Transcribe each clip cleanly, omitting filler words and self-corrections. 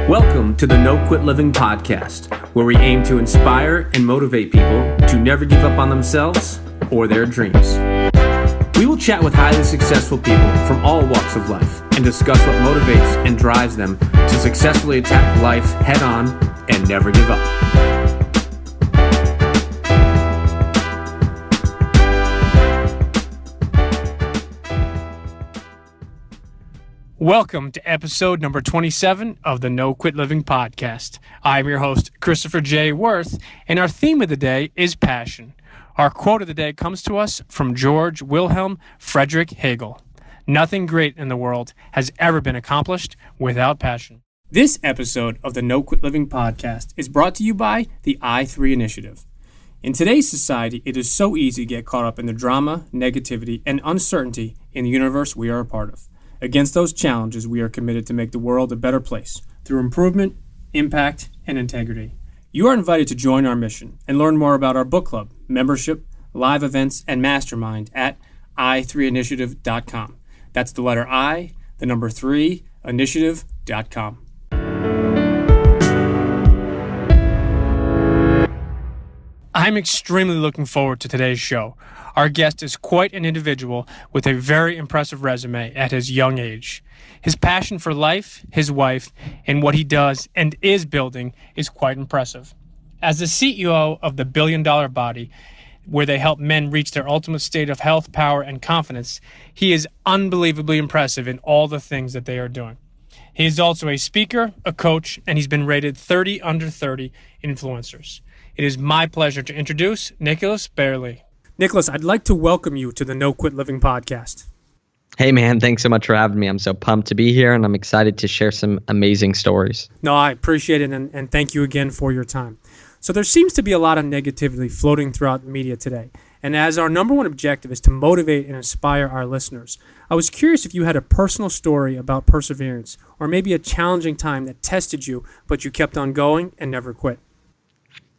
Welcome to the No Quit Living podcast, where we aim to inspire and motivate people to never give up on themselves or their dreams. We will chat with highly successful people from all walks of life and discuss what motivates and drives them to successfully attack life head on and never give up. Welcome to episode number 27 of the No Quit Living podcast. I'm your host, Christopher J. Worth, and our theme of the day is passion. Our quote of the day comes to us from George Wilhelm Friedrich Hegel. Nothing great in the world has ever been accomplished without passion. This episode of the No Quit Living podcast is brought to you by the I3 Initiative. In today's society, it is so easy to get caught up in the drama, negativity, and uncertainty in the universe we are a part of. Against those challenges, we are committed to make the world a better place through improvement, impact, and integrity. You are invited to join our mission and learn more about our book club, membership, live events, and mastermind at i3initiative.com. That's the letter I, the number 3, initiative.com. I'm extremely looking forward to today's show. Our guest is quite an individual with a very impressive resume at his young age. His passion for life, his wife, and what he does and is building is quite impressive. As the CEO of the $1 Billion Body, where they help men reach their ultimate state of health, power, and confidence, he is unbelievably impressive in all the things that they are doing. He is also a speaker, a coach, and he's been rated 30 under 30 influencers. It is my pleasure to introduce Nicholas Bayerle. Nicholas, I'd like to welcome you to the No Quit Living podcast. Hey, man, thanks so much for having me. I'm so pumped to be here, and I'm excited to share some amazing stories. No, I appreciate it, and thank you again for your time. So there seems to be a lot of negativity floating throughout the media today, and as our number one objective is to motivate and inspire our listeners, I was curious if you had a personal story about perseverance, or maybe a challenging time that tested you, but you kept on going and never quit.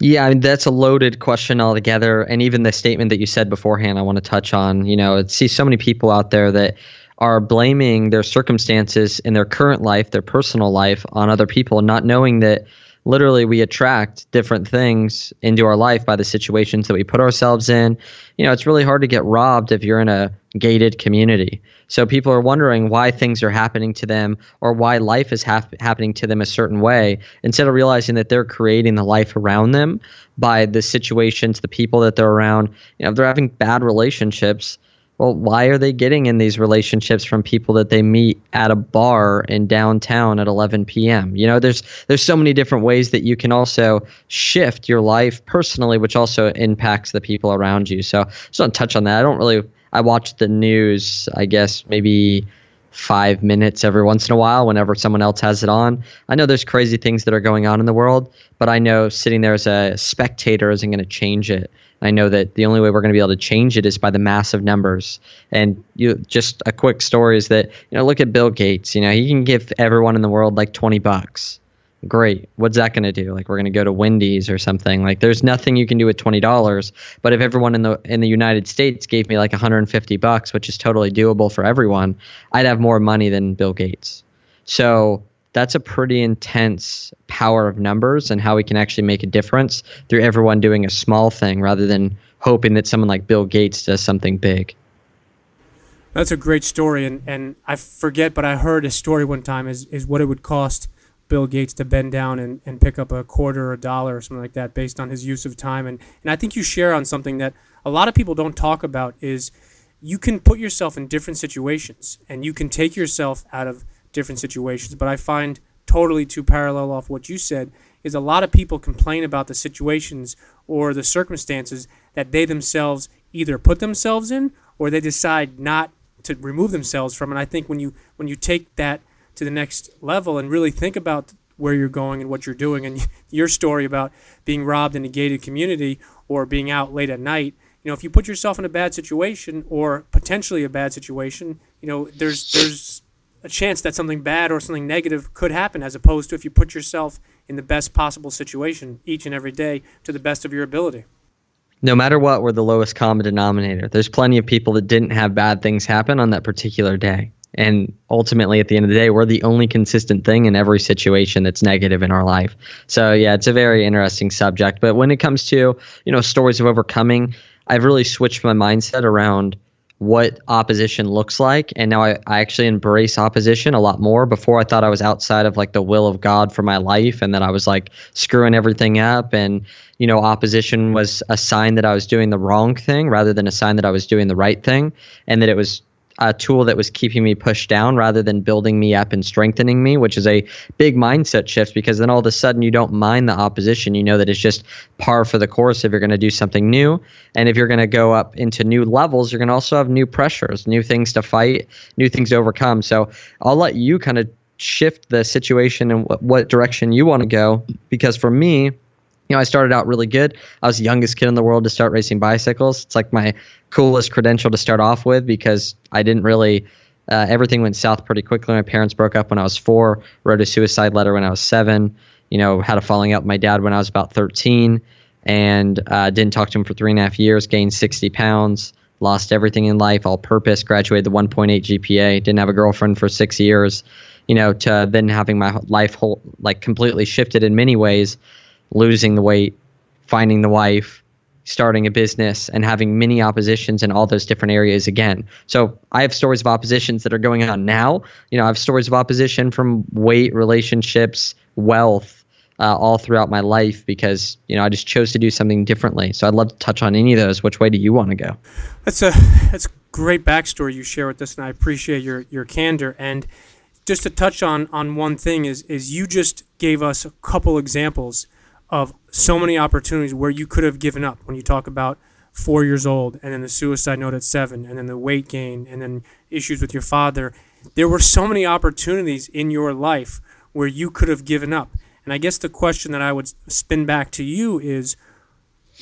Yeah, I mean, that's a loaded question altogether. And even the statement that you said beforehand, I want to touch on. I see so many people out there that are blaming their circumstances in their current life, their personal life, on other people, not knowing that literally we attract different things into our life by the situations that we put ourselves in. It's really hard to get robbed if you're in a gated community. So people are wondering why things are happening to them or why life is happening to them a certain way, instead of realizing that they're creating the life around them by the situations, the people that they're around. If they're having bad relationships, well, why are they getting in these relationships from people that they meet at a bar in downtown at 11 p.m.? There's so many different ways that you can also shift your life personally, which also impacts the people around you. So just want to touch on that. I watch the news, I guess, maybe 5 minutes every once in a while whenever someone else has it on. I know there's crazy things that are going on in the world, but I know sitting there as a spectator isn't going to change it. I know that the only way we're going to be able to change it is by the massive numbers. And just a quick story is that, look at Bill Gates. He can give everyone in the world like $20. Great. What's that going to do? Like, we're going to go to Wendy's or something. Like, there's nothing you can do with $20. But if everyone in the United States gave me like $150, which is totally doable for everyone, I'd have more money than Bill Gates. So that's a pretty intense power of numbers and how we can actually make a difference through everyone doing a small thing rather than hoping that someone like Bill Gates does something big. That's a great story. And I forget, but I heard a story one time is what it would cost Bill Gates to bend down and pick up a quarter or a dollar or something like that based on his use of time. And I think you share on something that a lot of people don't talk about is you can put yourself in different situations and you can take yourself out of different situations. But I find totally to parallel off what you said is a lot of people complain about the situations or the circumstances that they themselves either put themselves in or they decide not to remove themselves from. And I think when you take that to the next level and really think about where you're going and what you're doing, and your story about being robbed in a gated community or being out late at night, if you put yourself in a bad situation or potentially a bad situation, there's a chance that something bad or something negative could happen, as opposed to if you put yourself in the best possible situation each and every day to the best of your ability. No matter what, we're the lowest common denominator. There's plenty of people that didn't have bad things happen on that particular day. And ultimately, at the end of the day, we're the only consistent thing in every situation that's negative in our life. So yeah, it's a very interesting subject. But when it comes to, stories of overcoming, I've really switched my mindset around what opposition looks like. And now I actually embrace opposition a lot more. Before, I thought I was outside of like the will of God for my life, and that I was like screwing everything up. And, opposition was a sign that I was doing the wrong thing rather than a sign that I was doing the right thing. And that it was a tool that was keeping me pushed down rather than building me up and strengthening me, which is a big mindset shift, because then all of a sudden you don't mind the opposition. You know that it's just par for the course if you're going to do something new. And if you're going to go up into new levels, you're going to also have new pressures, new things to fight, new things to overcome. So I'll let you kind of shift the situation and what direction you want to go, because for me, I started out really good. I was the youngest kid in the world to start racing bicycles. It's like my coolest credential to start off with, because I didn't really everything went south pretty quickly. My parents broke up when I was 4, wrote a suicide letter when I was 7, had a falling out with my dad when I was about 13, and didn't talk to him for 3.5 years, gained 60 pounds, lost everything in life, all purpose, graduated the 1.8 GPA, didn't have a girlfriend for 6 years, to then having my life completely shifted in many ways, losing the weight, finding the wife, starting a business, and having many oppositions in all those different areas again. So I have stories of oppositions that are going on now. I have stories of opposition from weight, relationships, wealth, all throughout my life, because, I just chose to do something differently. So I'd love to touch on any of those. Which way do you want to go? That's great backstory you share with us, and I appreciate your candor. And just to touch on one thing is you just gave us a couple examples of so many opportunities where you could have given up. When you talk about 4 years old, and then the suicide note at 7, and then the weight gain, and then issues with your father, there were so many opportunities in your life where you could have given up. And I guess the question that I would spin back to you is,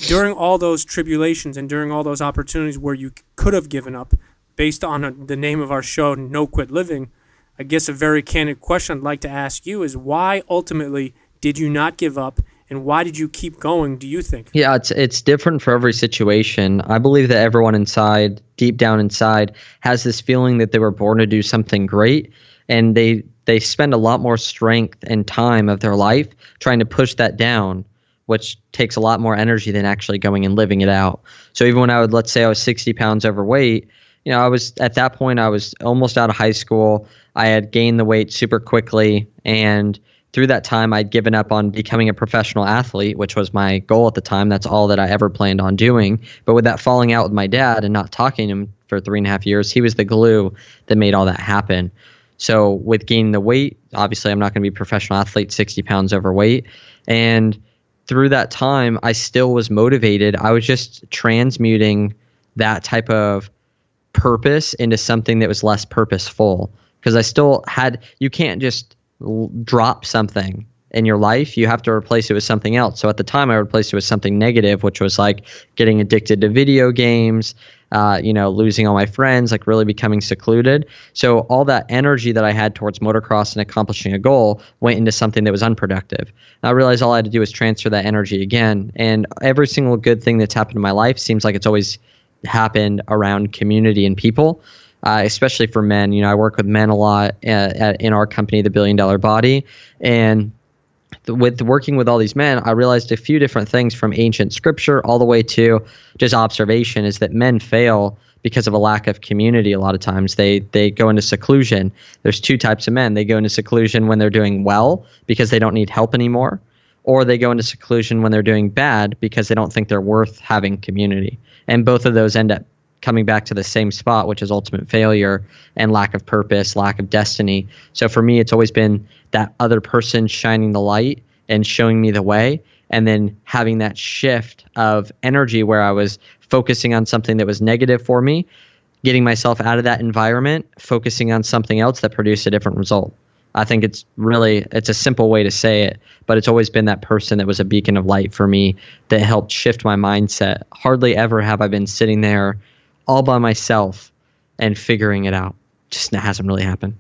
during all those tribulations and during all those opportunities where you could have given up, based on the name of our show, No Quit Living, I guess a very candid question I'd like to ask you is, why ultimately did you not give up? And why did you keep going, do you think? Yeah, it's different for every situation. I believe that everyone inside, deep down inside, has this feeling that they were born to do something great, and they spend a lot more strength and time of their life trying to push that down, which takes a lot more energy than actually going and living it out. So even when let's say I was 60 pounds overweight, I was at that point, I was almost out of high school. I had gained the weight super quickly, and through that time, I'd given up on becoming a professional athlete, which was my goal at the time. That's all that I ever planned on doing. But with that falling out with my dad and not talking to him for 3.5 years, he was the glue that made all that happen. So with gaining the weight, obviously I'm not going to be a professional athlete, 60 pounds overweight. And through that time, I still was motivated. I was just transmuting that type of purpose into something that was less purposeful, because I still had, you can't just drop something in your life. You have to replace it with something else. So at the time, I replaced it with something negative, which was like getting addicted to video games, losing all my friends, like really becoming secluded. So all that energy that I had towards motocross and accomplishing a goal went into something that was unproductive. And I realized all I had to do was transfer that energy again. And every single good thing that's happened in my life seems like it's always happened around community and people. Especially for men. I work with men a lot in our company, the $1 Billion Body. And with working with all these men, I realized a few different things from ancient scripture all the way to just observation, is that men fail because of a lack of community. A lot of times they go into seclusion. There's 2 types of men. They go into seclusion when they're doing well because they don't need help anymore, or they go into seclusion when they're doing bad because they don't think they're worth having community. And both of those end up coming back to the same spot, which is ultimate failure and lack of purpose, lack of destiny. So for me, it's always been that other person shining the light and showing me the way, and then having that shift of energy where I was focusing on something that was negative for me, getting myself out of that environment, focusing on something else that produced a different result. I think it's a simple way to say it, but it's always been that person that was a beacon of light for me that helped shift my mindset. Hardly ever have I been sitting there all by myself and figuring it out. Just hasn't really happened.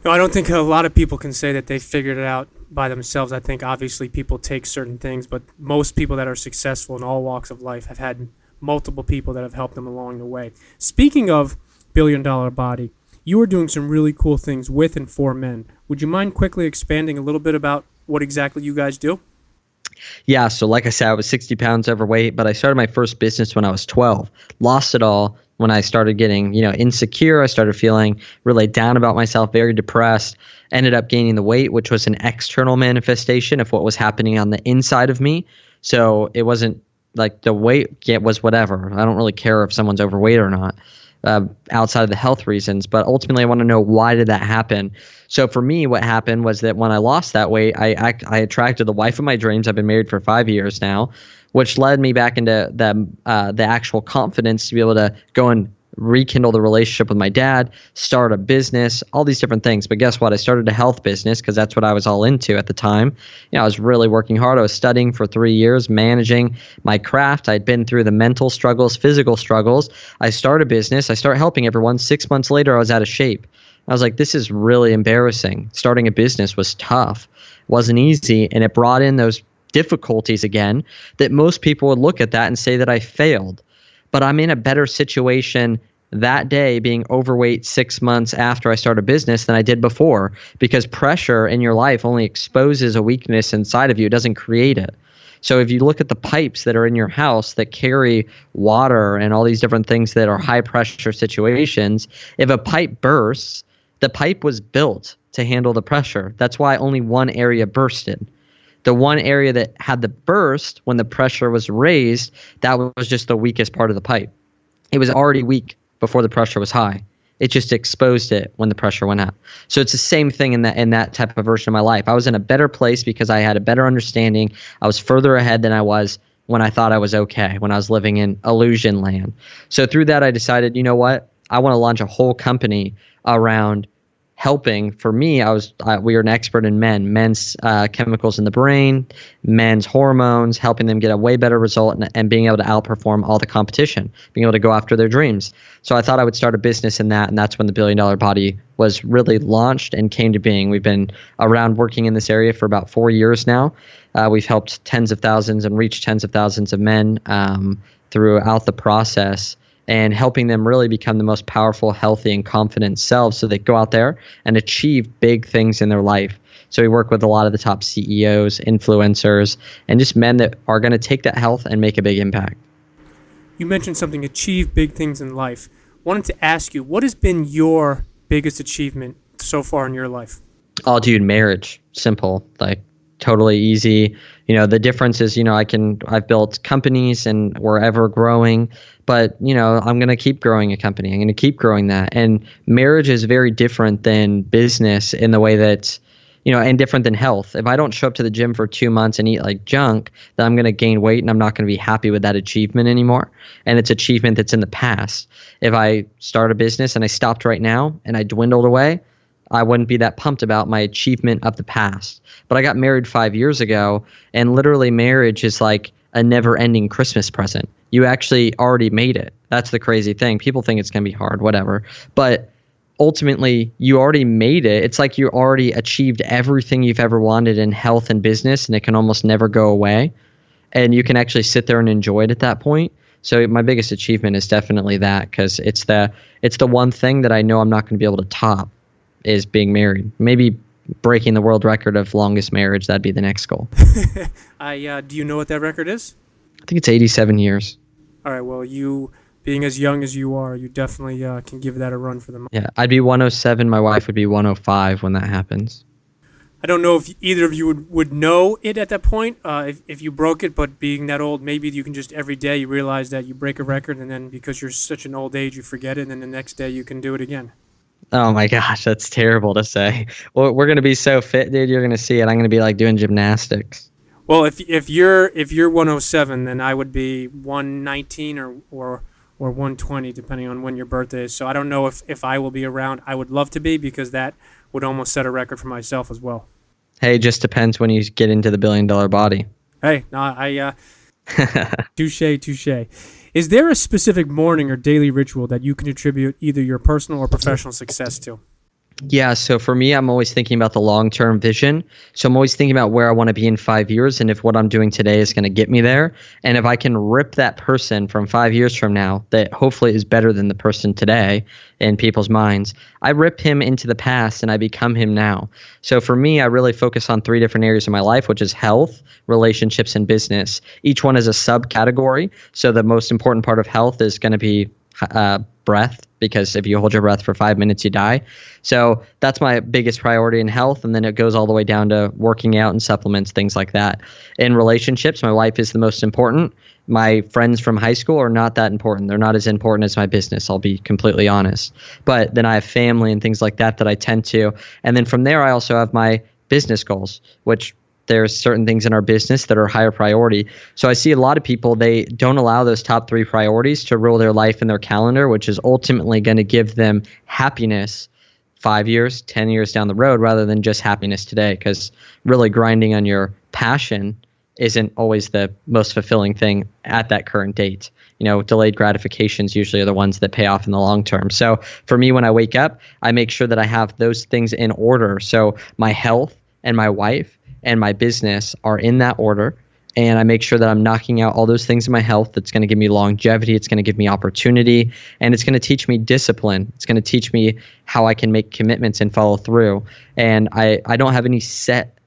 No, I don't think a lot of people can say that they figured it out by themselves. I think obviously people take certain things, but most people that are successful in all walks of life have had multiple people that have helped them along the way. Speaking of $1 Billion Body, you are doing some really cool things with and for men. Would you mind quickly expanding a little bit about what exactly you guys do? Yeah, so like I said, I was 60 pounds overweight, but I started my first business when I was 12. Lost it all when I started getting, insecure. I started feeling really down about myself, very depressed. Ended up gaining the weight, which was an external manifestation of what was happening on the inside of me. So it wasn't like the weight was whatever. I don't really care if someone's overweight or not. Outside of the health reasons, but ultimately I want to know, why did that happen? So for me, what happened was that when I lost that weight, I attracted the wife of my dreams. I've been married for 5 years now, which led me back into the actual confidence to be able to go and rekindle the relationship with my dad, start a business, all these different things. But guess what? I started a health business because that's what I was all into at the time. I was really working hard. I was studying for 3 years, managing my craft. I'd been through the mental struggles, physical struggles. I started a business. I started helping everyone. 6 months later, I was out of shape. I was like, this is really embarrassing. Starting a business was tough. It wasn't easy. And it brought in those difficulties again that most people would look at that and say that I failed. But I'm in a better situation that day being overweight 6 months after I started a business than I did before, because pressure in your life only exposes a weakness inside of you. It doesn't create it. So if you look at the pipes that are in your house that carry water and all these different things that are high pressure situations, if a pipe bursts, the pipe was built to handle the pressure. That's why only one area bursted. The one area that had the burst when the pressure was raised, that was just the weakest part of the pipe. It was already weak before the pressure was high. It just exposed it when the pressure went up. So it's the same thing in that type of version of my life. I was in a better place because I had a better understanding. I was further ahead than I was when I thought I was okay, when I was living in illusion land. So through that, I decided, you know what? I want to launch a whole company around helping. For me, we were an expert in men's chemicals in the brain, men's hormones, helping them get a way better result and being able to outperform all the competition, being able to go after their dreams. So I thought I would start a business in that, and that's when the $1 Billion Body was really launched and came to being. We've been around working in this area for about 4 years now. We've helped tens of thousands and reached tens of thousands of men throughout the process, and helping them really become the most powerful, healthy, and confident selves so they go out there and achieve big things in their life. So we work with a lot of the top CEOs, influencers, and just men that are going to take that health and make a big impact. You mentioned something, achieve big things in life. Wanted to ask you, what has been your biggest achievement so far in your life? Oh, dude, marriage. Simple. Like, totally easy. The difference is, I've built companies and we're ever growing, but, I'm going to keep growing a company. I'm going to keep growing that. And marriage is very different than business in the way that, and different than health. If I don't show up to the gym for 2 months and eat like junk, then I'm going to gain weight and I'm not going to be happy with that achievement anymore. And it's achievement that's in the past. If I start a business and I stopped right now and I dwindled away, I wouldn't be that pumped about my achievement of the past. But I got married 5 years ago, and literally marriage is like a never-ending Christmas present. You actually already made it. That's the crazy thing. People think it's going to be hard, whatever. But ultimately, you already made it. It's like you already achieved everything you've ever wanted in health and business, and it can almost never go away. And you can actually sit there and enjoy it at that point. So my biggest achievement is definitely that, because it's the one thing that I know I'm not going to be able to top, is being married. Maybe breaking the world record of longest marriage. That'd be the next goal. Do you know what that record is? I think it's 87 years. All right. Well, you being as young as you are, you definitely can give that a run for the money. Yeah, I'd be 107. My wife would be 105 when that happens. I don't know if either of you would know it at that point, if you broke it, but being that old, maybe you can just every day you realize that you break a record, and then because you're such an old age, you forget it, and then the next day you can do it again. Oh my gosh, that's terrible to say. Well, we're gonna be so fit, dude. You're gonna see it. I'm gonna be like doing gymnastics. Well, if you're 107, then I would be 119 or 120, depending on when your birthday is. So I don't know if I will be around. I would love to be, because that would almost set a record for myself as well. Hey, it just depends when you get into the $1 Billion Body. Hey, no, touche. Is there a specific morning or daily ritual that you can attribute either your personal or professional success to? Yeah, so for me, I'm always thinking about the long-term vision. So I'm always thinking about where I want to be in 5 years and if what I'm doing today is going to get me there. And if I can rip that person from 5 years from now that hopefully is better than the person today in people's minds, I rip him into the past and I become him now. So for me, I really focus on 3 different areas of my life, which is health, relationships, and business. Each one is a subcategory. So the most important part of health is going to be breath, because if you hold your breath for 5 minutes, you die. So that's my biggest priority in health. And then it goes all the way down to working out and supplements, things like that. In relationships, my wife is the most important. My friends from high school are not that important. They're not as important as my business, I'll be completely honest. But then I have family and things like that that I tend to. And then from there, I also have my business goals, which there's certain things in our business that are higher priority. So I see a lot of people, they don't allow those top 3 priorities to rule their life and their calendar, which is ultimately going to give them happiness 5 years, 10 years down the road, rather than just happiness today. Because really grinding on your passion isn't always the most fulfilling thing at that current date. You know, delayed gratifications usually are the ones that pay off in the long term. So for me, when I wake up, I make sure that I have those things in order. So my health and my wife and my business are in that order. And I make sure that I'm knocking out all those things in my health that's going to give me longevity. It's going to give me opportunity. And it's going to teach me discipline. It's going to teach me how I can make commitments and follow through. And I don't have any set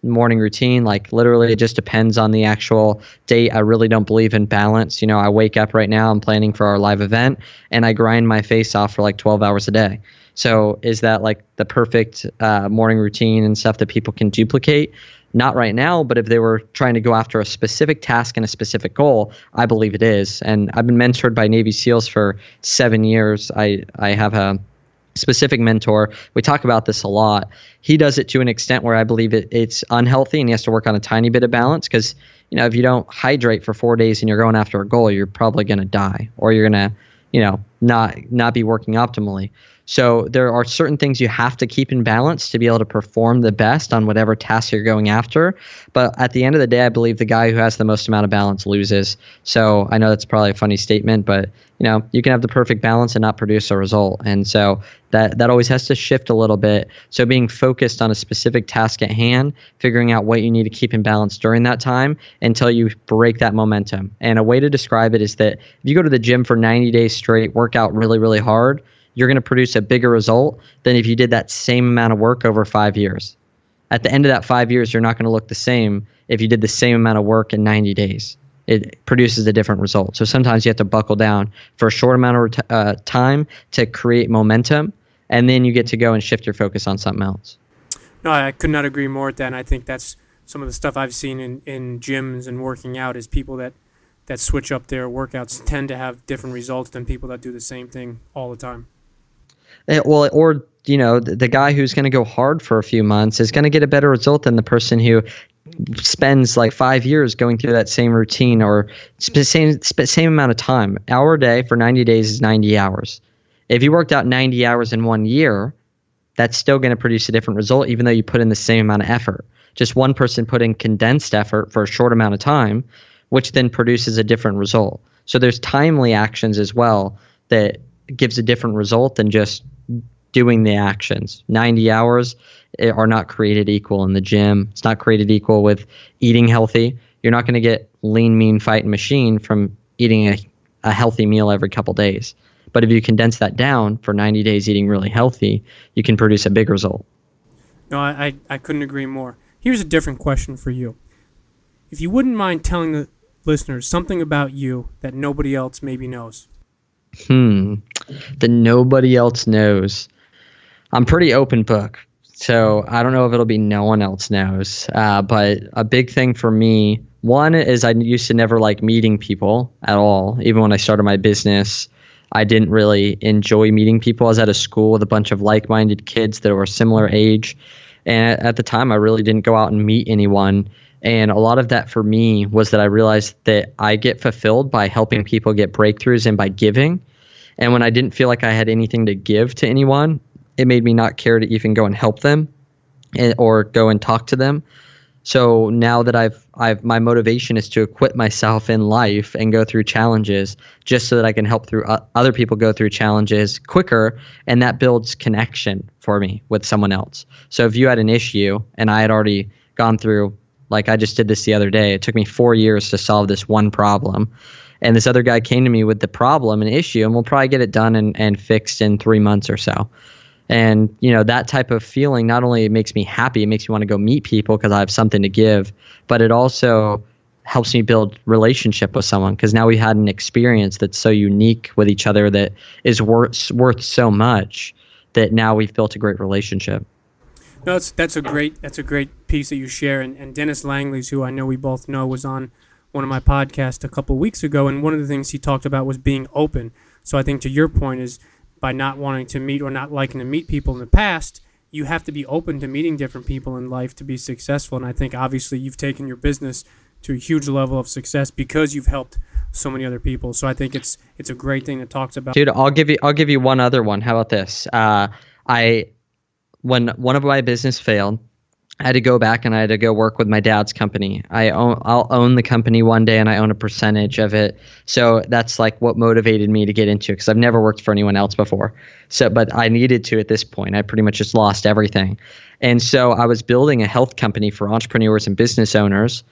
morning routine. Like literally, it just depends on the actual date. I really don't believe in balance. You know, I wake up right now, I'm planning for our live event, and I grind my face off for like 12 hours a day. So is that like the perfect morning routine and stuff that people can duplicate? Not right now, but if they were trying to go after a specific task and a specific goal, I believe it is. And I've been mentored by Navy SEALs for 7 years. I have a specific mentor. We talk about this a lot. He does it to an extent where I believe it's unhealthy and he has to work on a tiny bit of balance because, you know, if you don't hydrate for 4 days and you're going after a goal, you're probably going to die, or you're going to, you know, not be working optimally. So there are certain things you have to keep in balance to be able to perform the best on whatever task you're going after. But at the end of the day, I believe the guy who has the most amount of balance loses. So I know that's probably a funny statement, but you know, you can have the perfect balance and not produce a result. And so that always has to shift a little bit. So being focused on a specific task at hand, figuring out what you need to keep in balance during that time until you break that momentum. And a way to describe it is that if you go to the gym for 90 days straight, work out really, really hard, you're going to produce a bigger result than if you did that same amount of work over 5 years. At the end of that 5 years, you're not going to look the same if you did the same amount of work in 90 days. It produces a different result. So sometimes you have to buckle down for a short amount of time to create momentum, and then you get to go and shift your focus on something else. No, I could not agree more with that. And I think that's some of the stuff I've seen in gyms and working out is people that switch up their workouts tend to have different results than people that do the same thing all the time. Well, or, you know, the guy who's going to go hard for a few months is going to get a better result than the person who spends like 5 years going through that same routine or same amount of time. Hour a day for 90 days is 90 hours. If you worked out 90 hours in 1 year, that's still going to produce a different result, even though you put in the same amount of effort. Just one person put in condensed effort for a short amount of time, which then produces a different result. So there's timely actions as well that gives a different result than just doing the actions. 90 hours are not created equal in the gym. It's not created equal with eating healthy. You're not going to get lean, mean, fighting machine from eating a healthy meal every couple days. But if you condense that down for 90 days eating really healthy, you can produce a big result. No, I couldn't agree more. Here's a different question for you. If you wouldn't mind telling the listeners something about you that nobody else maybe knows. That nobody else knows. I'm pretty open book, so I don't know if it'll be no one else knows. But a big thing for me, one is I used to never like meeting people at all. Even when I started my business, I didn't really enjoy meeting people. I was at a school with a bunch of like-minded kids that were similar age. And at the time, I really didn't go out and meet anyone. And a lot of that for me was that I realized that I get fulfilled by helping people get breakthroughs and by giving. And when I didn't feel like I had anything to give to anyone, it made me not care to even go and help them or go and talk to them. So now that my motivation is to equip myself in life and go through challenges just so that I can help through other people go through challenges quicker, and that builds connection for me with someone else. So if you had an issue and I had already gone through, like I just did this the other day, it took me 4 years to solve this one problem. And this other guy came to me with the problem and issue, and we'll probably get it done and fixed in 3 months or so. And, that type of feeling not only makes me happy, it makes me want to go meet people because I have something to give, but it also helps me build relationship with someone because now we had an experience that's so unique with each other that is worth so much that now we've built a great relationship. No, that's a great piece that you share. And Dennis Langley's, who I know we both know, was on one of my podcasts a couple of weeks ago, and one of the things he talked about was being open. So I think to your point is, by not wanting to meet or not liking to meet people in the past, you have to be open to meeting different people in life to be successful. And I think obviously you've taken your business to a huge level of success because you've helped so many other people. So I think it's a great thing that talks about. Dude, I'll give you one other one. How about this? When one of my business failed, I had to go back and I had to go work with my dad's company. I'll own the company one day and I own a percentage of it. So that's like what motivated me to get into it because I've never worked for anyone else before. So, but I needed to at this point. I pretty much just lost everything. And so I was building a health company for entrepreneurs and business owners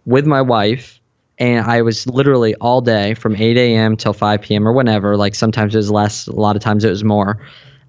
with my wife. And I was literally all day from 8 a.m. till 5 p.m. or whenever. Like sometimes it was less, a lot of times it was more.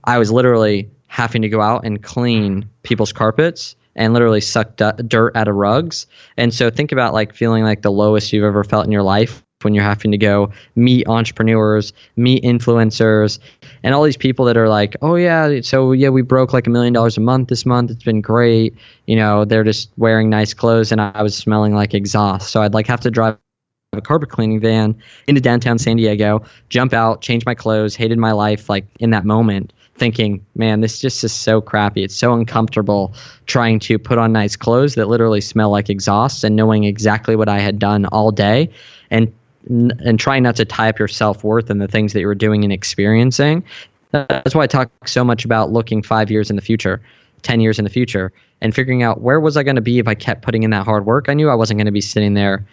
I was literally having to go out and clean people's carpets and literally suck dirt out of rugs. And so think about like feeling like the lowest you've ever felt in your life when you're having to go meet entrepreneurs, meet influencers, and all these people that are like, oh yeah, so yeah, we broke like $1 million a month this month. It's been great. They're just wearing nice clothes and I was smelling like exhaust. So I'd like have to drive a carpet cleaning van into downtown San Diego, jump out, change my clothes, hated my life like in that moment, thinking, man, this just is so crappy. It's so uncomfortable trying to put on nice clothes that literally smell like exhaust and knowing exactly what I had done all day and trying not to tie up your self-worth in the things that you were doing and experiencing. That's why I talk so much about looking 5 years in the future, 10 years in the future, and figuring out where was I going to be if I kept putting in that hard work. I knew I wasn't going to be sitting there,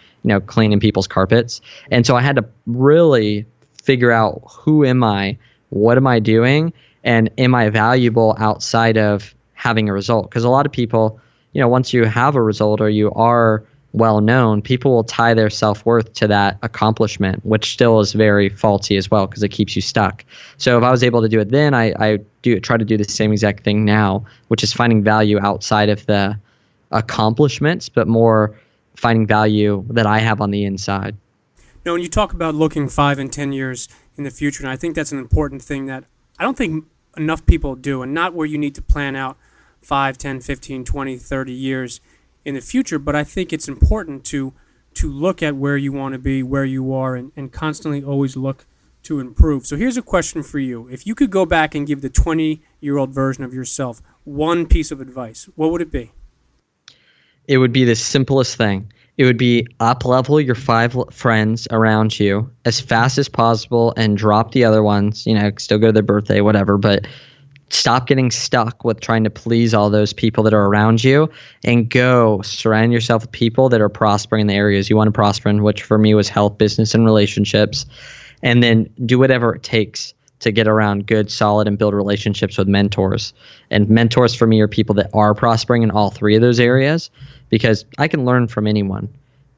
cleaning people's carpets. And so I had to really figure out, who am I? What am I doing? And am I valuable outside of having a result? Because a lot of people, once you have a result or you are well known, people will tie their self-worth to that accomplishment, which still is very faulty as well because it keeps you stuck. So if I was able to do it then, I try to do the same exact thing now, which is finding value outside of the accomplishments, but more finding value that I have on the inside. Now, when you talk about looking 5 and 10 years in the future, and I think that's an important thing that I don't think enough people do, and not where you need to plan out 5, 10, 15, 20, 30 years in the future, but I think it's important to look at where you want to be, where you are, and constantly always look to improve. So here's a question for you. If you could go back and give the 20-year-old version of yourself one piece of advice, what would it be? It would be the simplest thing. It would be up-level your 5 friends around you as fast as possible and drop the other ones, still go to their birthday, whatever, but stop getting stuck with trying to please all those people that are around you and go surround yourself with people that are prospering in the areas you want to prosper in, which for me was health, business, and relationships. And then do whatever it takes to get around good, solid, and build relationships with mentors. And mentors for me are people that are prospering in all 3 of those areas, because I can learn from anyone,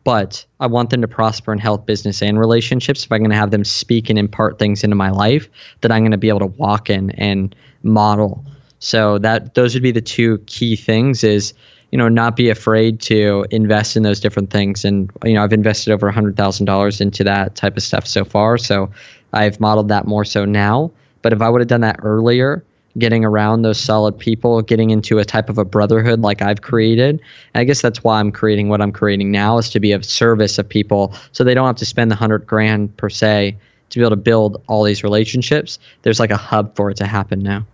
but I want them to prosper in health, business, and relationships. If I'm going to have them speak and impart things into my life that I'm going to be able to walk in and model. So those would be the 2 key things is, not be afraid to invest in those different things. And, I've invested over $100,000 into that type of stuff so far. So I've modeled that more so now. But if I would have done that earlier, getting around those solid people, getting into a type of a brotherhood like I've created. And I guess that's why I'm creating what I'm creating now, is to be of service of people so they don't have to spend the $100,000 per se to be able to build all these relationships. There's like a hub for it to happen now.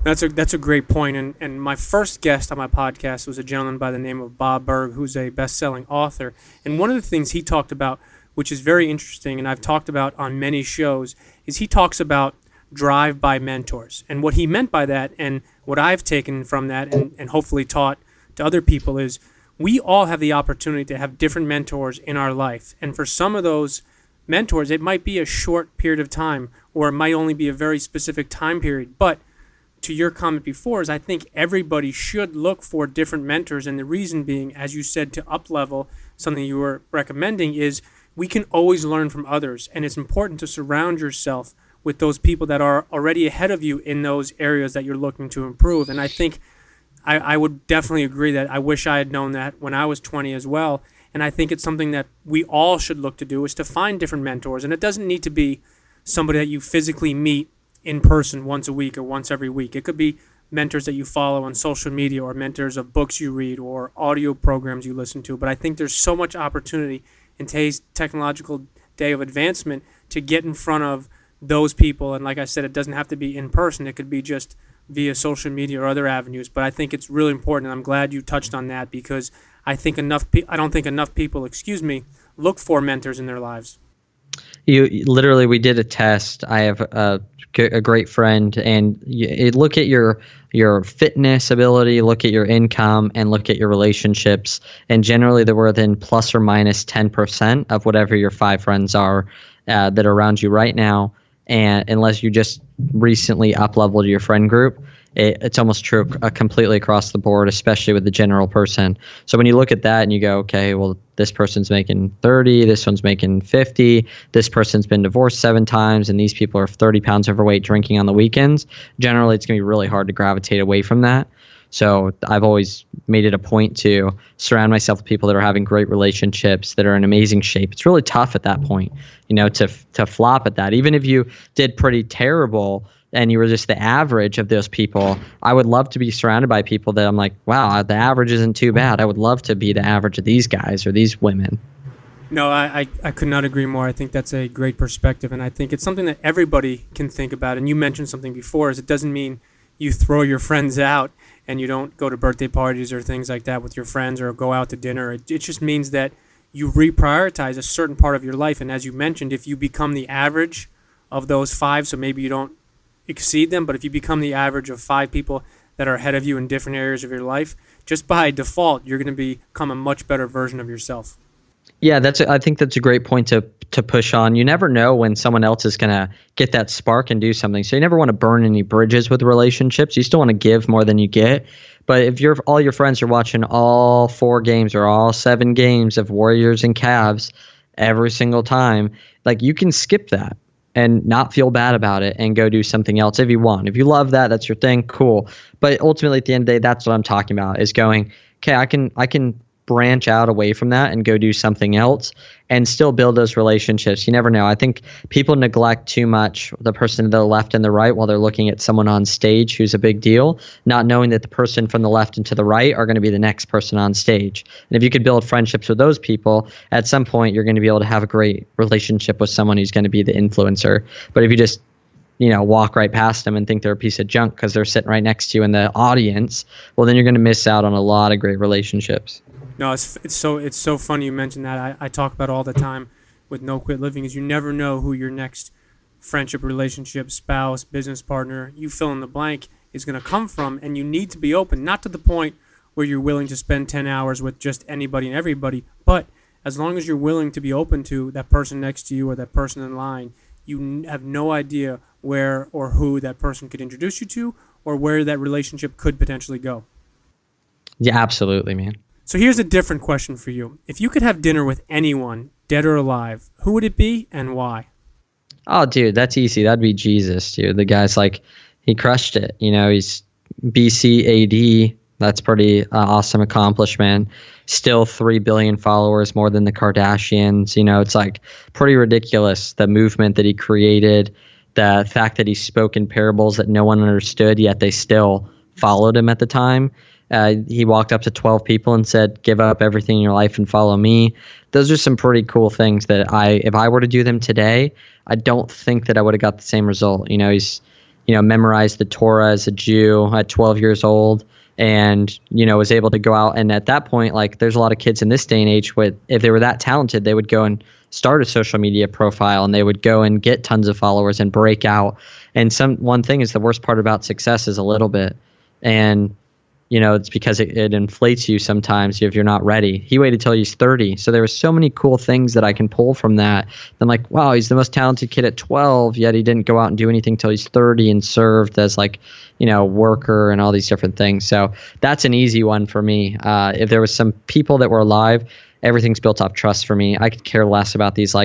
That's a great point. And my first guest on my podcast was a gentleman by the name of Bob Berg, who's a best-selling author. And one of the things he talked about, which is very interesting, and I've talked about on many shows, is he talks about drive-by mentors. And what he meant by that, and what I've taken from that and hopefully taught to other people, is we all have the opportunity to have different mentors in our life. And for some of those mentors, it might be a short period of time, or it might only be a very specific time period. But to your comment before, is I think everybody should look for different mentors. And the reason being, as you said, to up level, something you were recommending is we can always learn from others. And it's important to surround yourself with those people that are already ahead of you in those areas that you're looking to improve. And I think I would definitely agree that I wish I had known that when I was 20 as well. And I think it's something that we all should look to do, is to find different mentors. And it doesn't need to be somebody that you physically meet in person once a week or once every week. It could be mentors that you follow on social media, or mentors of books you read, or audio programs you listen to. But I think there's so much opportunity in today's technological day of advancement to get in front of those people. And like I said, it doesn't have to be in person. It could be just via social media or other avenues. But I think it's really important. And I'm glad you touched on that, because I think I don't think enough people, look for mentors in their lives. We did a test. I have a great friend, and you look at your fitness ability, look at your income, and look at your relationships. And generally, they're within plus or minus 10% of whatever your 5 friends are that are around you right now. And unless you just recently up-leveled your friend group, it's almost true completely across the board, especially with the general person. So when you look at that and you go, okay, well, this person's making 30, this one's making 50, this person's been divorced 7 times, and these people are 30 pounds overweight drinking on the weekends, generally it's going to be really hard to gravitate away from that. So I've always made it a point to surround myself with people that are having great relationships, that are in amazing shape. It's really tough at that point, to flop at that. Even if you did pretty terrible and you were just the average of those people, I would love to be surrounded by people that I'm like, wow, the average isn't too bad. I would love to be the average of these guys or these women. No, I could not agree more. I think that's a great perspective, and I think it's something that everybody can think about. And you mentioned something before, is it doesn't mean you throw your friends out and you don't go to birthday parties or things like that with your friends, or go out to dinner. It just means that you reprioritize a certain part of your life. And as you mentioned, if you become the average of those 5, so maybe you don't exceed them, but if you become the average of 5 people that are ahead of you in different areas of your life, just by default, you're going to become a much better version of yourself. Yeah, I think that's a great point to push on. You never know when someone else is going to get that spark and do something. So you never want to burn any bridges with relationships. You still want to give more than you get. But if all your friends are watching all 4 games or all 7 games of Warriors and Cavs every single time, like, you can skip that and not feel bad about it and go do something else if you want. If you love that, that's your thing, cool. But ultimately, at the end of the day, that's what I'm talking about, is going, okay, I can branch out away from that and go do something else and still build those relationships. You never know. I think people neglect too much the person to the left and the right while they're looking at someone on stage who's a big deal, not knowing that the person from the left and to the right are going to be the next person on stage. And if you could build friendships with those people, at some point you're going to be able to have a great relationship with someone who's going to be the influencer. But if you just walk right past them and think they're a piece of junk because they're sitting right next to you in the audience, well, then you're going to miss out on a lot of great relationships. No, it's so funny you mentioned that. I talk about all the time with No Quit Living, is you never know who your next friendship, relationship, spouse, business partner, you fill in the blank, is going to come from. And you need to be open, not to the point where you're willing to spend 10 hours with just anybody and everybody, but as long as you're willing to be open to that person next to you or that person in line, you have no idea where or who that person could introduce you to, or where that relationship could potentially go. Yeah, absolutely, man. So here's a different question for you. If you could have dinner with anyone, dead or alive, who would it be and why? Oh, dude, that's easy. That'd be Jesus, dude. The guy's he crushed it. He's BC AD. That's pretty awesome accomplishment. Still 3 billion followers, more than the Kardashians. It's pretty ridiculous, the movement that he created, the fact that he spoke in parables that no one understood, yet they still followed him at the time. He walked up to 12 people and said, give up everything in your life and follow me. Those are some pretty cool things that if I were to do them today, I don't think that I would have got the same result. He's, memorized the Torah as a Jew at 12 years old and, was able to go out. And at that point, there's a lot of kids in this day and age if they were that talented, they would go and start a social media profile and they would go and get tons of followers and break out. And one thing is, the worst part about success is a little bit. And it's because it inflates you sometimes if you're not ready. He waited till he's 30. So there were so many cool things that I can pull from that. I'm like, wow, he's the most talented kid at 12, yet he didn't go out and do anything till he's 30 and served as worker and all these different things. So that's an easy one for me. If there was some people that were alive, everything's built off trust for me. I could care less about these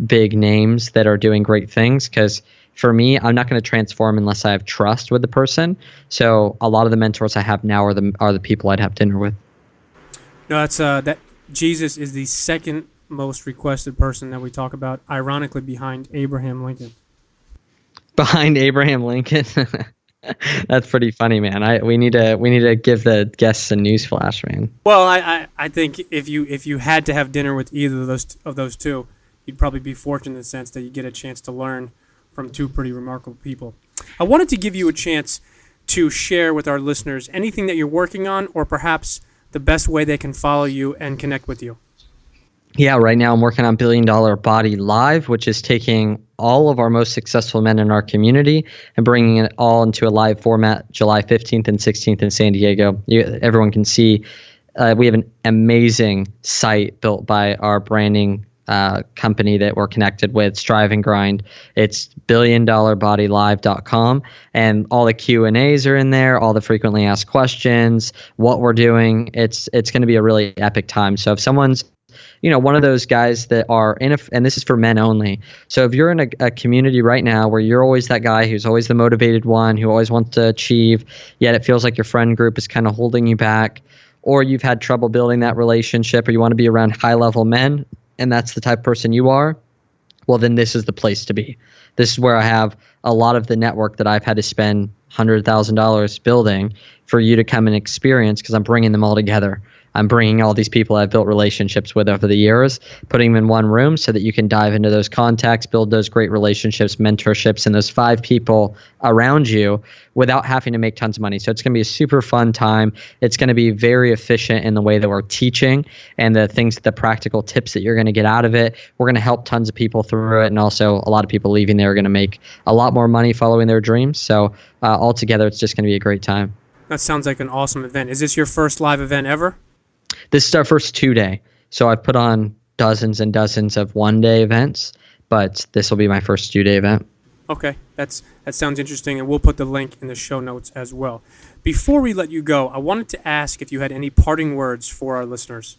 big names that are doing great things, because for me, I'm not going to transform unless I have trust with the person. So a lot of the mentors I have now are the people I'd have dinner with. No, that's that Jesus is the second most requested person that we talk about, ironically behind Abraham Lincoln. Behind Abraham Lincoln? That's pretty funny, man. We need to give the guests a news flash, man. Well, I think if you had to have dinner with either of those two, you'd probably be fortunate in the sense that you get a chance to learn from two pretty remarkable people. I wanted to give you a chance to share with our listeners anything that you're working on, or perhaps the best way they can follow you and connect with you. Yeah, right now I'm working on $1 Billion Body Live, which is taking all of our most successful men in our community and bringing it all into a live format July 15th and 16th in San Diego. Everyone can see. We have an amazing site built by our branding company that we're connected with, Strive and Grind. It's billionDollarBodyLive.com, and all the Q&As are in there, all the frequently asked questions, what we're doing. It's going to be a really epic time. So if someone's one of those guys that are and this is for men only. So if you're in a community right now where you're always that guy who's always the motivated one, who always wants to achieve, yet it feels like your friend group is kind of holding you back, or you've had trouble building that relationship, or you want to be around high-level men, and that's the type of person you are, well, then this is the place to be. This is where I have a lot of the network that I've had to spend $100,000 building for you to come and experience, because I'm bringing them all together. I'm bringing all these people I've built relationships with over the years, putting them in one room so that you can dive into those contacts, build those great relationships, mentorships, and those 5 people around you without having to make tons of money. So it's going to be a super fun time. It's going to be very efficient in the way that we're teaching and the practical tips that you're going to get out of it. We're going to help tons of people through it. And also a lot of people leaving there are going to make a lot more money following their dreams. So altogether, it's just going to be a great time. That sounds like an awesome event. Is this your first live event ever? This is our first 2-day. So I've put on dozens and dozens of 1-day events, but this will be my first 2-day event. Okay, that sounds interesting, and we'll put the link in the show notes as well. Before we let you go, I wanted to ask if you had any parting words for our listeners.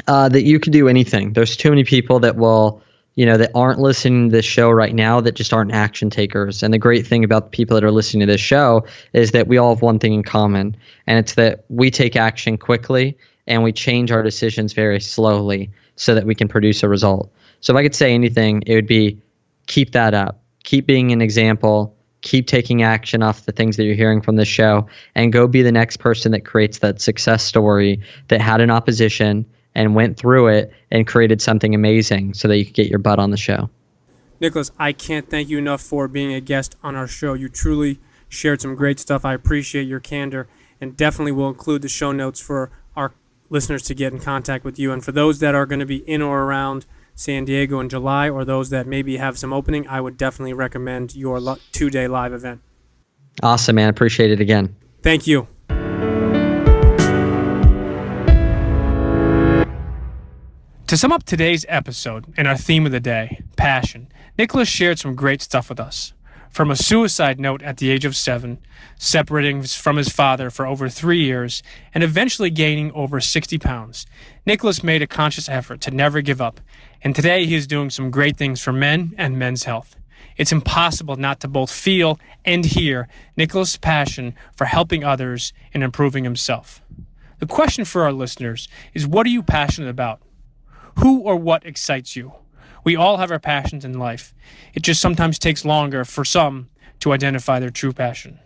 That you could do anything. There's too many people that will, that aren't listening to this show right now that just aren't action takers. And the great thing about the people that are listening to this show is that we all have one thing in common, and it's that we take action quickly and we change our decisions very slowly so that we can produce a result. So if I could say anything, it would be keep that up. Keep being an example. Keep taking action off the things that you're hearing from the show, and go be the next person that creates that success story that had an opposition and went through it and created something amazing so that you could get your butt on the show. Nicholas, I can't thank you enough for being a guest on our show. You truly shared some great stuff. I appreciate your candor, and definitely will include the show notes for our listeners to get in contact with you. And for those that are going to be in or around San Diego in July, or those that maybe have some opening, I would definitely recommend your 2-day live event. Awesome, man. Appreciate it again. Thank you. To sum up today's episode and our theme of the day, passion, Nicholas shared some great stuff with us. From a suicide note at the age of 7, separating from his father for over 3 years, and eventually gaining over 60 pounds, Nicholas made a conscious effort to never give up, and today he is doing some great things for men and men's health. It's impossible not to both feel and hear Nicholas' passion for helping others and improving himself. The question for our listeners is, what are you passionate about? Who or what excites you? We all have our passions in life. It just sometimes takes longer for some to identify their true passion.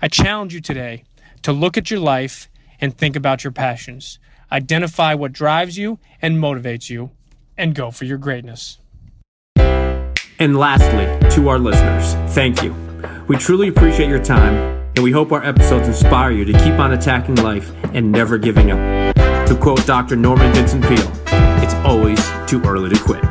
I challenge you today to look at your life and think about your passions. Identify what drives you and motivates you, and go for your greatness. And lastly, to our listeners, thank you. We truly appreciate your time, and we hope our episodes inspire you to keep on attacking life and never giving up. To quote Dr. Norman Vincent Peale, it's always too early to quit.